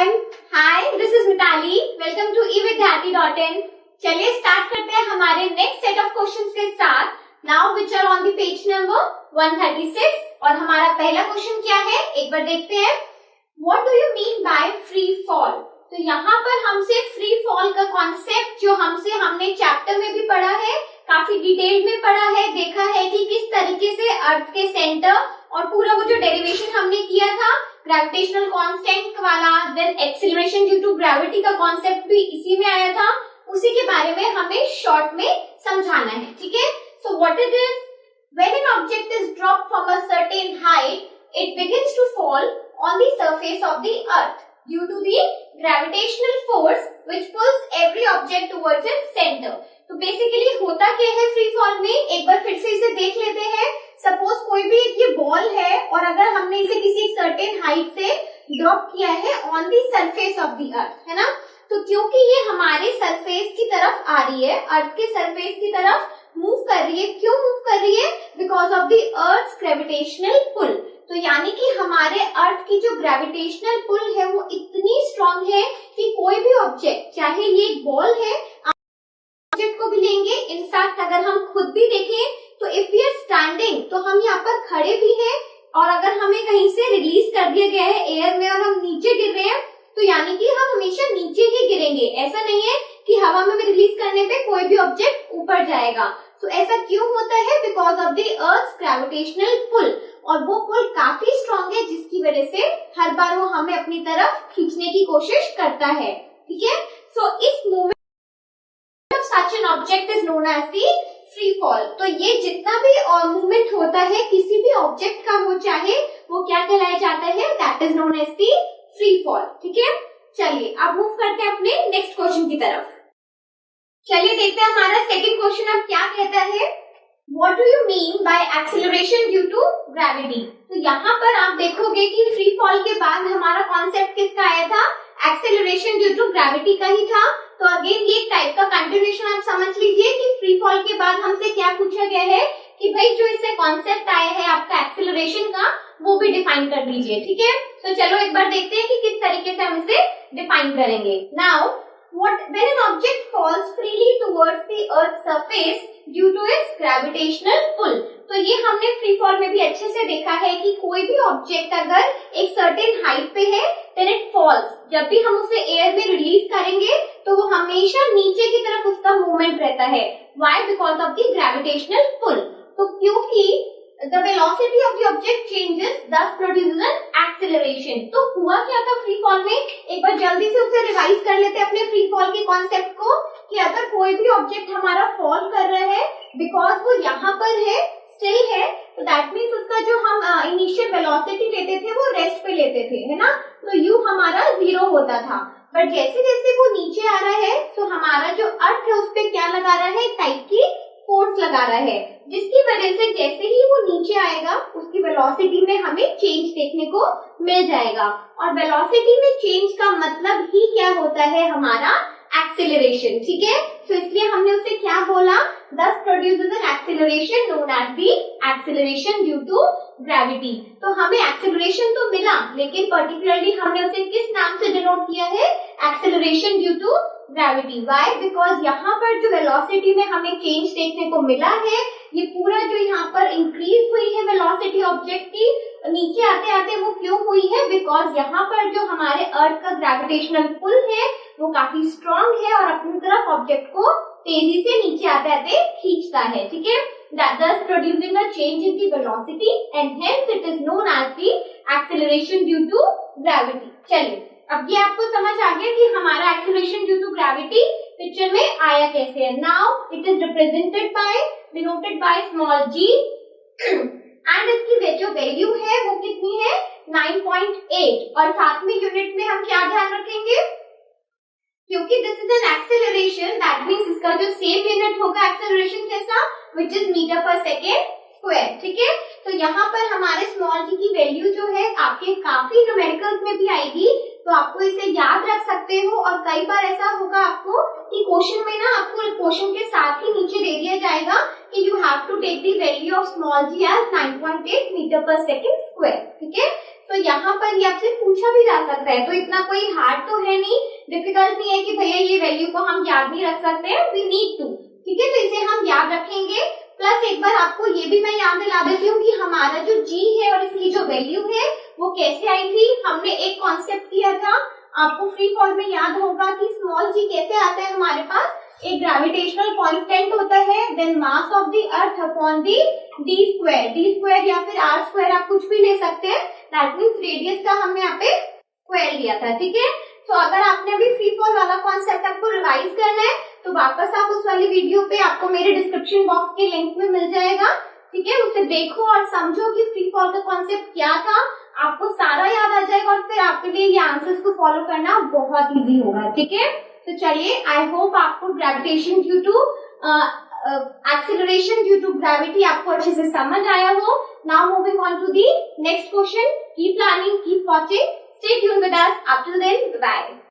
everyone. Hi, this is Mitali. Welcome to evidyarthi.in. चलिए start करते हैं हमारे नेक्स्ट सेट ऑफ क्वेश्चंस के साथ. Now which are on the page number 136 और हमारा पहला क्वेश्चन क्या है एक बार देखते हैं. What do you mean by free fall? तो यहाँ पर हमसे फ्री फॉल का कॉन्सेप्ट जो हमने चैप्टर में भी पढ़ा है, काफी डिटेल में पढ़ा है, देखा है कि किस तरीके से अर्थ के सेंटर और पूरा वो जो डेरिवेशन हमने किया था ग्रेविटेशनल कांस्टेंट वाला, then acceleration due to gravity का कॉन्सेप्ट भी इसी में आया था. उसी के बारे में हमें शॉर्ट में समझाना है. ठीक है. So what it is? When an object is dropped from a certain height, it begins to fall on the surface of the earth due to the gravitational force which pulls every object towards its centre. तो basically होता क्या है free fall में, एक बार फिर से इसे देख लेते हैं. सपोज कोई भी एक ये बॉल है और अगर हमने इसे किसी सर्टेन हाइट से ड्रॉप किया है on the surface of the अर्थ, है ना, तो क्योंकि ये हमारे सरफेस की तरफ आ रही है, अर्थ के सरफेस की तरफ मूव कर रही है. क्यों मूव कर रही है? Because of the earth gravitational pull. तो यानी कि हमारे अर्थ की जो ग्रेविटेशनल पुल है वो इतनी स्ट्रांग है कि कोई भी ऑब्जेक्ट, चाहे ये एक बॉल है, ऑब्जेक्ट को भी लेंगे, इनफैक्ट अगर हम खुद भी देखें तो इफ वी आर स्टैंडिंग तो हम यहाँ पर खड़े भी हैं और अगर हमें कहीं से रिलीज कर दिया गया है एयर में और हम नीचे गिर रहे हैं तो यानी कि हम हमेशा नीचे ही गिरेंगे. ऐसा नहीं है कि हवा में रिलीज करने पे कोई भी ऑब्जेक्ट ऊपर जाएगा. तो ऐसा क्यों होता है? Because of the earth gravitational pull. और वो पुल काफी स्ट्रांग है जिसकी वजह से हर बार वो हमें अपनी तरफ खींचने की कोशिश करता है. ठीक है. सो इस movement of such an object is known as the free fall. तो ये जितना भी मूवमेंट होता है किसी भी ऑब्जेक्ट का हो चाहे वो क्या कहलाया जाता है? That is known as the free fall. ठीक है. चलिए अब मूव करते हैं अपने नेक्स्ट क्वेश्चन की तरफ. चलिए देखते हैं हमारा सेकंड क्वेश्चन अब क्या कहता है. What do you mean by acceleration due to gravity? तो यहाँ पर आप देखोगे कि फ्री फॉल के बाद हमारा कॉन्सेप्ट किसका आया था? एक्सेलरेशन ड्यू टू ग्रेविटी का ही था. तो अगेन ये टाइप का कंटिन्यूएशन आप समझ लीजिए कि फ्री फॉल के बाद हमसे क्या पूछा गया है कि भाई जो इससे कॉन्सेप्ट आया है आपका एक्सेलरेशन का वो भी डिफाइन कर दीजिए. ठीक है. तो चलो एक बार देखते हैं कि किस तरीके से हम इसे डिफाइन करेंगे. Now when an object falls freely towards the earth's surface due to its gravitational pull. तो ये हमने फ्री फॉल में भी अच्छे से देखा है कि कोई भी ऑब्जेक्ट अगर एक सर्टेन हाइट पे है then it falls. जब भी हम उसे एयर में रिलीज करेंगे तो वो हमेशा नीचे की तरफ उसका मूवमेंट रहता है. Why? Because of the gravitational pull. तो क्योंकि the velocity of the object changes, thus produces an acceleration. तो हुआ क्या था फ्री फॉल में? एक बार जल्दी से उसे रिवाइज कर लेते हैं अपने फ्री फॉल के कॉन्सेप्ट को कि अगर कोई भी ऑब्जेक्ट हमारा फॉल कर रहा है बिकॉज वो यहाँ पर है, स्टिल है, तो दैट मीन्स उसका जो हम इनिशियल वेलोसिटी लेते थे वो रेस्ट पे लेते थे, है ना. तो यू हमारा 0 होता था. बट जैसे जैसे वो नीचे आ रहा है तो हमारा जो अर्थ है उस पर क्या लगा रहा है? टाइप की फोर्स लगा रहा है, जिसकी वजह से जैसे ही वो नीचे आएगा उसकी वेलोसिटी में हमें चेंज देखने को मिल जाएगा. और वेलोसिटी में चेंज का मतलब ही क्या होता है? हमारा एक्सेलरेशन. ठीक है. तो इसलिए हमने उसे क्या बोला? thus produces an acceleration known as the acceleration due to gravity. तो हमें एक्सेलरेशन तो मिला लेकिन पर्टिकुलरली हमने उसे किस नाम से डिनोट किया है? Acceleration due to gravity. Why? Because यहाँ पर जो वेलोसिटी में हमें चेंज देखने को मिला है, ये पूरा जो यहाँ पर इंक्रीज हुई है वेलोसिटी ऑब्जेक्ट की नीचे आते आते वो क्यों हुई है? बिकॉज यहाँ पर जो हमारे अर्थ का ग्रेविटेशनल पुल है वो काफी स्ट्रांग है और अपनी तरफ ऑब्जेक्ट को तेजी से नीचे आते आते खींचता है. ठीक है. thus producing a change in the velocity and hence it is known as the acceleration due to gravity. चलिए अब ये आपको समझ आ गया कि हमारा acceleration due to gravity picture में आया कैसे है. Now it is represented by, denoted by small g and इसकी जो वैल्यू है वो कितनी है? 9.8. और साथ में यूनिट में हम क्या ध्यान रखेंगे? क्योंकि this is an acceleration that means इसका जो सेम यूनिट होगा एक्सेलरेशन कैसा? Which is metre per second square. ठीक है. तो यहाँ पर हमारे स्मॉल जी की वैल्यू जो है आपके काफी न्यूमेरिकल्स में भी आएगी, तो आपको इसे याद रख सकते हो. और कई बार ऐसा होगा आपको कि क्वेश्चन में ना आपको क्वेश्चन के साथ ही नीचे दे दिया जाएगा कि you have to take the value of small g as 9.8 metre per second square. ठीक है. तो यहाँ पर ये आपसे पूछा भी जा सकता है, तो इतना कोई हार्ड तो है नहीं, डिफिकल्ट नहीं है कि भैया ये वैल्यू को हम याद नहीं रख सकते हैं, वी नीड टू, ठीक है। तो इसे हम याद रखेंगे। प्लस एक बार आपको ये भी मैं याद दिला देती हूँ कि हमारा जो g है और इसकी जो वैल्यू है वो कैसे आई थी। हमने एक कॉन्सेप्ट किया था, आपको फ्री फॉल में याद होगा कि स्मॉल g कैसे आता है हमारे पास, एक ग्रेविटेशनल कांस्टेंट होता है, then mass of the earth upon the d square या फिर आर स्क्वायर, आप कुछ भी ले सकते हैं। दैट मीन्स रेडियस का हमने यहाँ पे स्क्वायर लिया था, ठीक है। तो अगर आपने अभी फ्री फॉल वाला कॉन्सेप्ट आपको रिवाइज करना है तो वापस आप उस वाली वीडियो पे आपको मेरे डिस्क्रिप्शन बॉक्स के लिंक में मिल जाएगा, ठीक है। उसे देखो और समझो कि फ्री फॉल का कॉन्सेप्ट क्या था, आपको सारा याद आ जाएगा और फिर आपके लिए ये आंसर्स को फॉलो करना बहुत इजी होगा, ठीक है। तो चलिए, आई होप आपको gravitation due to acceleration due to gravity आपको अच्छे से समझ आया हो। Now moving on to the next question. Keep learning, keep watching, stay tuned with us. Up till then, bye.